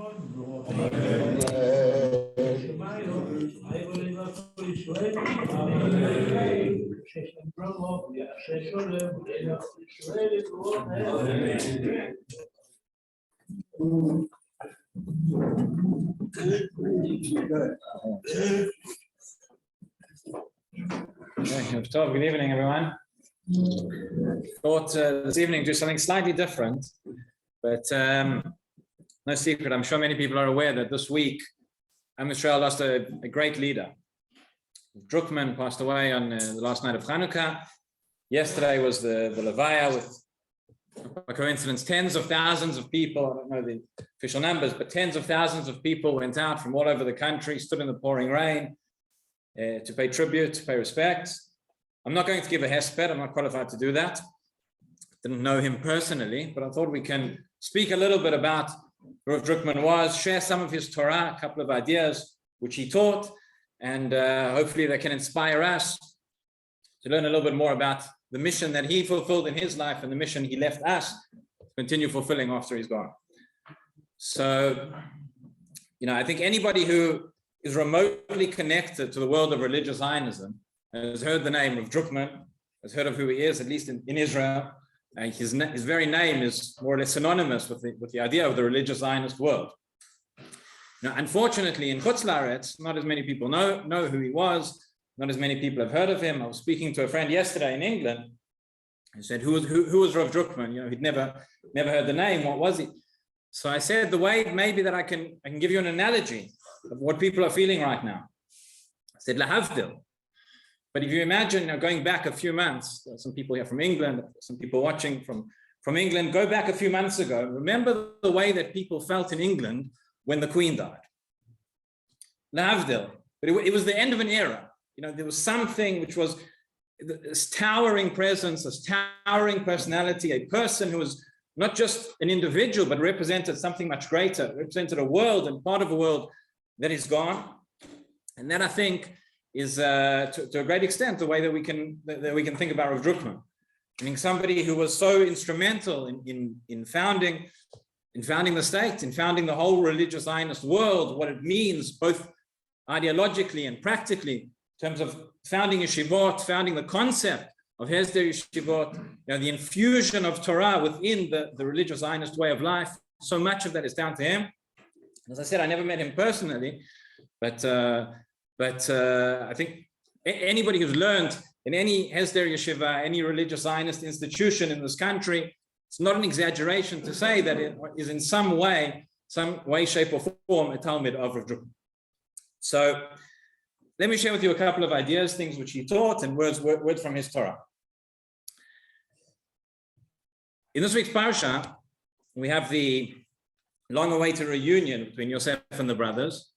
Good evening, everyone. Thought this evening do something slightly different, but no secret. I'm sure many people are aware that this week Am Yisrael lost a great leader. Drukman passed away on the last night of Hanukkah. Yesterday was the Levaya with, by coincidence, tens of thousands of people. I don't know the official numbers, but tens of thousands of people went out from all over the country, stood in the pouring rain to pay tribute, to pay respect. I'm not going to give a hesped. I'm not qualified to do that. Didn't know him personally, but I thought we can speak a little bit about who Rav Drukman was, share some of his Torah, a couple of ideas which he taught, and hopefully they can inspire us to learn a little bit more about the mission that he fulfilled in his life and the mission he left us to continue fulfilling after he's gone. So, I think anybody who is remotely connected to the world of religious Zionism has heard the name of Drukman, has heard of who he is, at least in Israel. His very name is more or less synonymous with the idea of the religious Zionist world. Now, unfortunately, in Chutz La'aretz, not as many people know who he was. Not as many people have heard of him. I was speaking to a friend yesterday in England. He said, "Who was Rav Drukman?" He'd never heard the name. What was he? So I said, the way maybe that I can give you an analogy of what people are feeling right now. I said, lahavdil. But if you imagine going back a few months, some people here from England, some people watching from England, go back a few months ago. Remember the way that people felt in England when the Queen died. Lahavdil. But it was the end of an era. There was something which was this towering presence, this towering personality, a person who was not just an individual, but represented something much greater, represented a world and part of a world that is gone. And that, I think, is to a great extent the way that we can think about Rav Drukman. I mean, somebody who was so instrumental in founding the state, in founding the whole religious Zionist world, what it means both ideologically and practically, in terms of founding yeshivot, founding the concept of Hesder yeshivot, the infusion of Torah within the religious Zionist way of life. So much of that is down to him. As I said, I never met him personally, but I think anybody who's learned in any Hesder yeshiva, any religious Zionist institution in this country, it's not an exaggeration to say that it is in some way, shape, or form a Talmud of Rav Drukman. So let me share with you a couple of ideas, things which he taught, and words from his Torah. In this week's parsha, we have the long-awaited reunion between Yosef and the brothers.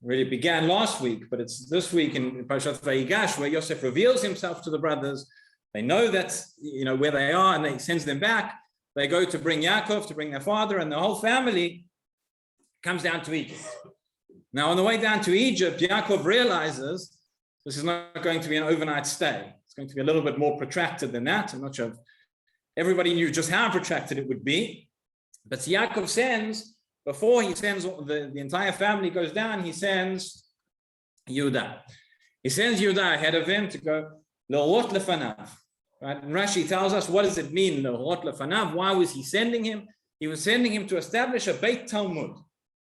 It really began last week, but it's this week in Parashat Vayigash where Yosef reveals himself to the brothers. They know that where they are, and he sends them back. They go to bring Yaakov, to bring their father, and the whole family comes down to Egypt. Now, on the way down to Egypt, Yaakov realizes this is not going to be an overnight stay. It's going to be a little bit more protracted than that. I'm not sure if everybody knew just how protracted it would be. But Yaakov sends, before he sends the entire family goes down, he sends Yehuda. He sends Yehuda ahead of him to go, Le'orot lefanav. Right? And Rashi tells us, what does it mean, Le'orot lefanav? Why was he sending him? He was sending him to establish a Beit Talmud,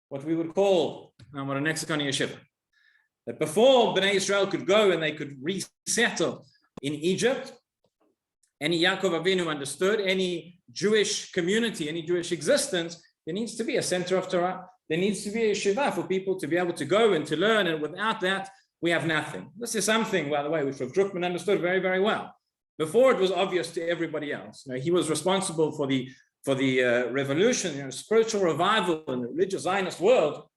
what we would call what a Nexicon yeshiva. That before Bnei Israel could go and they could resettle in Egypt, any Yaakov Avinu understood, any Jewish community, any Jewish existence, there needs to be a center of Torah. There needs to be a yeshiva for people to be able to go and to learn, and without that, we have nothing. This is something, by the way, which Rav Drukman understood very, very well. Before it was obvious to everybody else. He was responsible for the revolution, spiritual revival in the religious Zionist world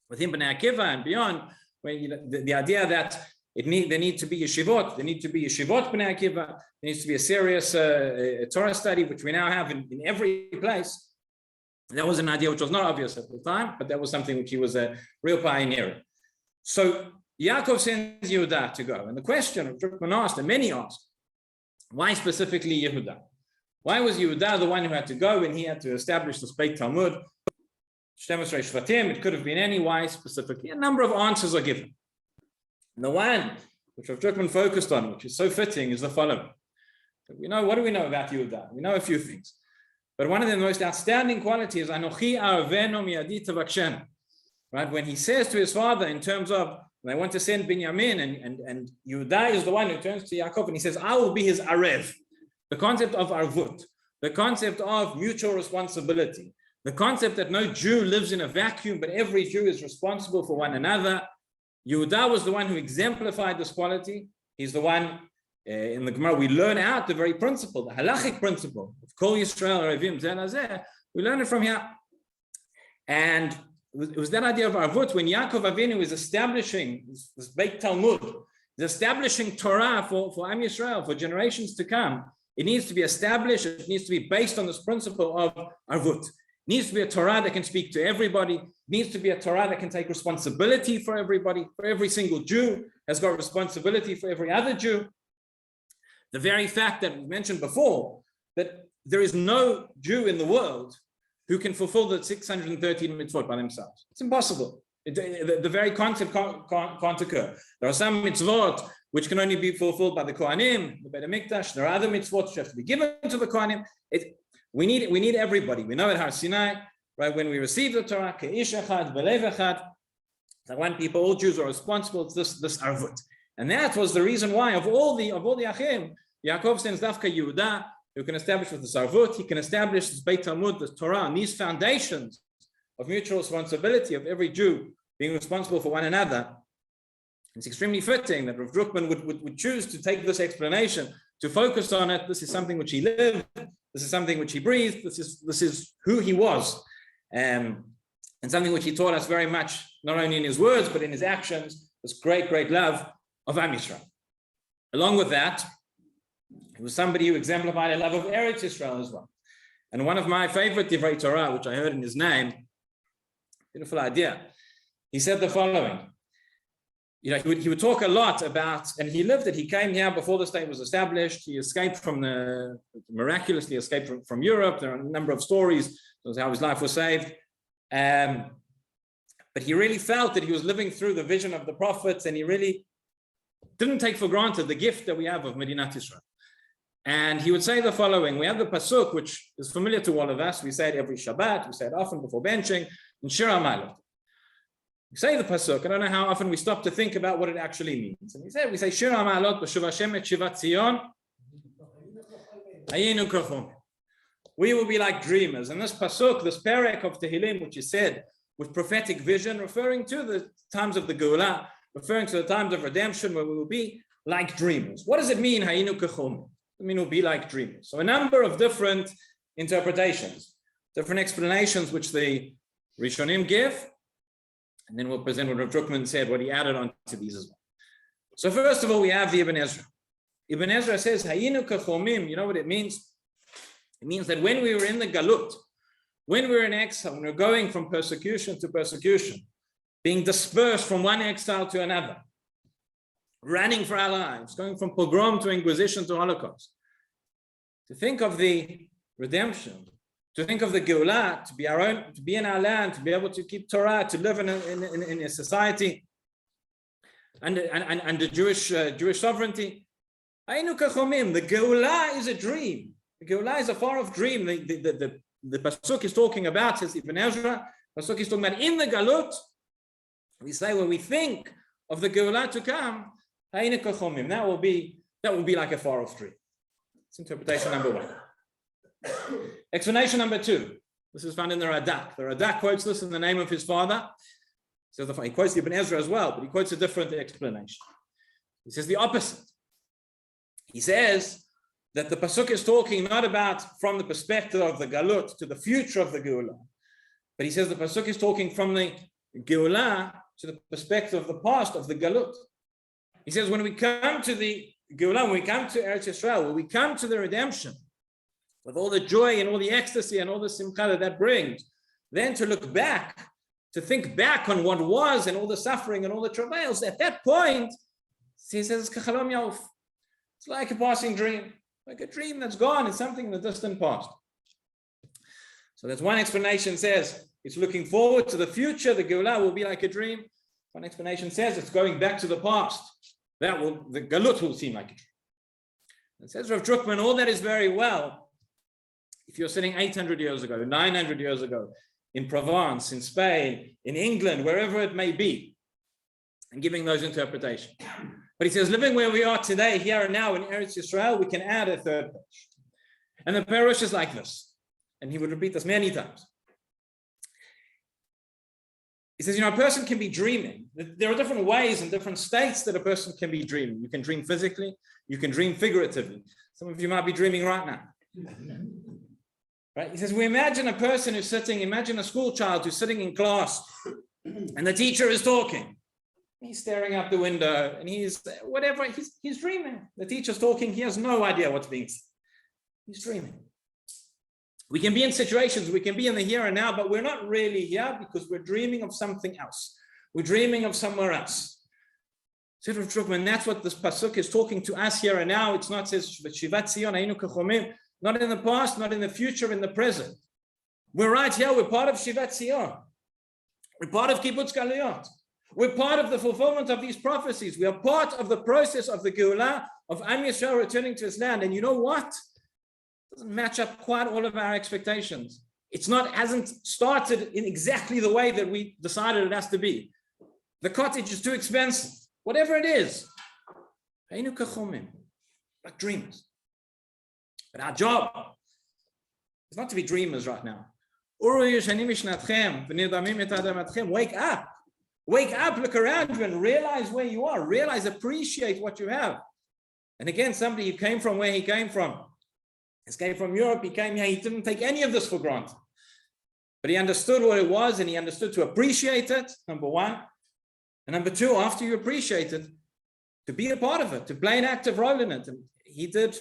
within Bnei Akiva and beyond, where the idea that there need to be yeshivot, there need to be yeshivot Bnei Akiva, there needs to be a serious Torah study, which we now have in every place. That was an idea which was not obvious at the time, but that was something which he was a real pioneer. So Yaakov sends Yehuda to go. And the question Drukman asked, and many asked, why specifically Yehuda? Why was Yehuda the one who had to go and he had to establish this Beit Talmud? Shtemesrei Shvatim, it could have been any why specifically. A number of answers are given. And the one which Rav Drukman focused on, which is so fitting, is the following. We know, what do we know about Yehuda? We know a few things. But one of the most outstanding qualities is Anochi Arveno Miadi Tavakshenu. Right? When he says to his father, in terms of, when they want to send Binyamin, and Yehuda is the one who turns to Yaakov and he says, I will be his Arev. The concept of Arvut, the concept of mutual responsibility, the concept that no Jew lives in a vacuum, but every Jew is responsible for one another. Yehuda was the one who exemplified this quality. He's the one, in the Gemara, we learn out the very principle, the halachic principle of Kol Yisrael Arevim Zel Hazeh. We learn it from here. And it was that idea of Arvut, when Yaakov Avinu is establishing this Beit Talmud, is establishing Torah for Am Yisrael, for generations to come. It needs to be established, it needs to be based on this principle of Arvut. It needs to be a Torah that can speak to everybody. It needs to be a Torah that can take responsibility for everybody. For every single Jew has got responsibility for every other Jew. The very fact that we mentioned before, that there is no Jew in the world who can fulfill the 613 mitzvot by themselves. It's impossible. The very concept can't occur. There are some mitzvot which can only be fulfilled by the Kohanim, the Beit HaMikdash. There are other mitzvot which have to be given to the Kohanim. We need everybody. We know at Har Sinai, right, when we receive the Torah, Ke'ish Echad, Belev Echad, that one people, all Jews are responsible. It's this Arvut. And that was the reason why of all the Achim, Yaakov sends Dafka Yehuda, who can establish with the Sarvut, he can establish this Beit Talmud, the Torah, and these foundations of mutual responsibility of every Jew being responsible for one another. It's extremely fitting that Rav Drukman would choose to take this explanation, to focus on it. This is something which he lived, this is something which he breathed, this is who he was, and something which he taught us very much, not only in his words, but in his actions, this great, great love of Am Yisrael. Along with that, he was somebody who exemplified a love of Eretz Yisrael as well. And one of my favorite Divrei Torah, which I heard in his name, beautiful idea, he said the following. He would talk a lot about, and he lived it. He came here before the state was established. He escaped miraculously escaped from Europe. There are a number of stories of how his life was saved. But he really felt that he was living through the vision of the prophets, and he really didn't take for granted the gift that we have of Medinat Israel. And he would say the following. We have the pasuk, which is familiar to all of us. We say it every Shabbat. We say it often before benching. In Shiur Maariv. We say the pasuk. I don't know how often we stop to think about what it actually means. And we say Shiur Ma'alot b'shuv Hashem et shivat Zion hayinu kachom. We will be like dreamers. And this pasuk, this perek of Tehillim, which is said with prophetic vision, referring to the times of the Geulah, referring to the times of redemption, where we will be like dreamers. What does it mean, hayinu kachom? It means we'll be like dreamers. So a number of different interpretations, different explanations which the Rishonim give. And then we'll present what Rav Drukman said, what he added on to these as well. So first of all, we have the Ibn Ezra. Ibn Ezra says, Hayinu kachomim, you know what it means? It means that when we were in the Galut, when we were in exile, when we were going from persecution to persecution, being dispersed from one exile to another, running for our lives, going from pogrom to Inquisition to Holocaust, to think of the redemption, to think of the Geulah, to be our own, to be in our land, to be able to keep Torah, to live in a society under Jewish sovereignty. Hayinu kachomim. The Geulah is a dream. The Geulah is a far-off dream. The pasuk is talking about, says Ibn Ezra, pasuk is talking about in the Galut. We say when we think of the Geulah to come, hayinu kachomim. That will be like a far-off dream. It's interpretation number one. Explanation number two. This is found in the Radak. The Radak quotes this in the name of his father. So he quotes Ibn Ezra as well, but he quotes a different explanation. He says the opposite. He says that the pasuk is talking not about from the perspective of the Galut to the future of the Geulah, but he says the pasuk is talking from the Geulah to the perspective of the past of the Galut. He says when we come to the Geulah, when we come to Eretz Yisrael, when we come to the redemption, with all the joy and all the ecstasy and all the simcha that brings, then to look back, to think back on what was and all the suffering and all the travails, at that point, he says, it's like a passing dream, like a dream that's gone, it's something in the distant past. So that's one explanation says it's looking forward to the future. The Geulah will be like a dream. One explanation says it's going back to the past. The Galut will seem like a dream. It says Rav Drukman, all that is very well if you're sitting 800 years ago, 900 years ago, in Provence, in Spain, in England, wherever it may be, and giving those interpretations. But he says, living where we are today, here and now in Eretz Yisrael, we can add a third page. And the Perush is like this. And he would repeat this many times. He says, a person can be dreaming. There are different ways and different states that a person can be dreaming. You can dream physically, you can dream figuratively. Some of you might be dreaming right now. Right? He says, we imagine a person who's sitting, imagine a school child who's sitting in class and the teacher is talking. He's staring out the window and he's dreaming. The teacher's talking, he has no idea what's being said. He's dreaming. We can be in situations, we can be in the here and now, but we're not really here because we're dreaming of something else. We're dreaming of somewhere else. So Rav Drukman, that's what this pasuk is talking to us here and now. It's not says Shivat Zion Hayinu Kechomim, not in the past, not in the future, in the present. We're right here, we're part of Shivat Zion. We're part of Kibbutz Galuyot. We're part of the fulfillment of these prophecies. We are part of the process of the Geulah of Am Yisrael returning to his land. And you know what? It doesn't match up quite all of our expectations. Hasn't started in exactly the way that we decided it has to be. The cottage is too expensive. Whatever it is. Like dreamers. But our job is not to be dreamers right now. Wake up. Wake up, look around you and realize where you are. Appreciate what you have. And again, somebody who came from where he came from. He came from Europe, he came here, he didn't take any of this for granted. But he understood what it was and he understood to appreciate it, number one. And number two, after you appreciate it, to be a part of it, to play an active role in it. And he did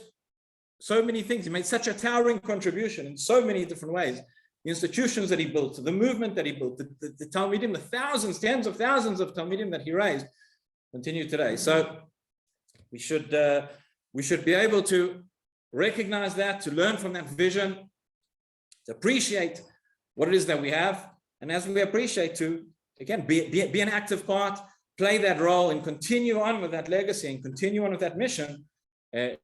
so many things. He made such a towering contribution in so many different ways. The institutions that he built, the movement that he built, the Talmidim, the thousands, tens of thousands of Talmidim that he raised, continue today. So we should be able to recognize that, to learn from that vision, to appreciate what it is that we have, and as we appreciate, to again be an active part, play that role, and continue on with that legacy and continue on with that mission,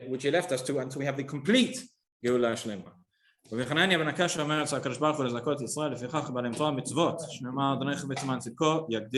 which he left us to until we have the complete Geulah Shlema. ובחנניה בן הקש אומר אצל הקדוש ברוך הוא לזכות ישראל לפיכך בא למתור מצוות שנאמר אדוני חפץ למען צדקו יגדיל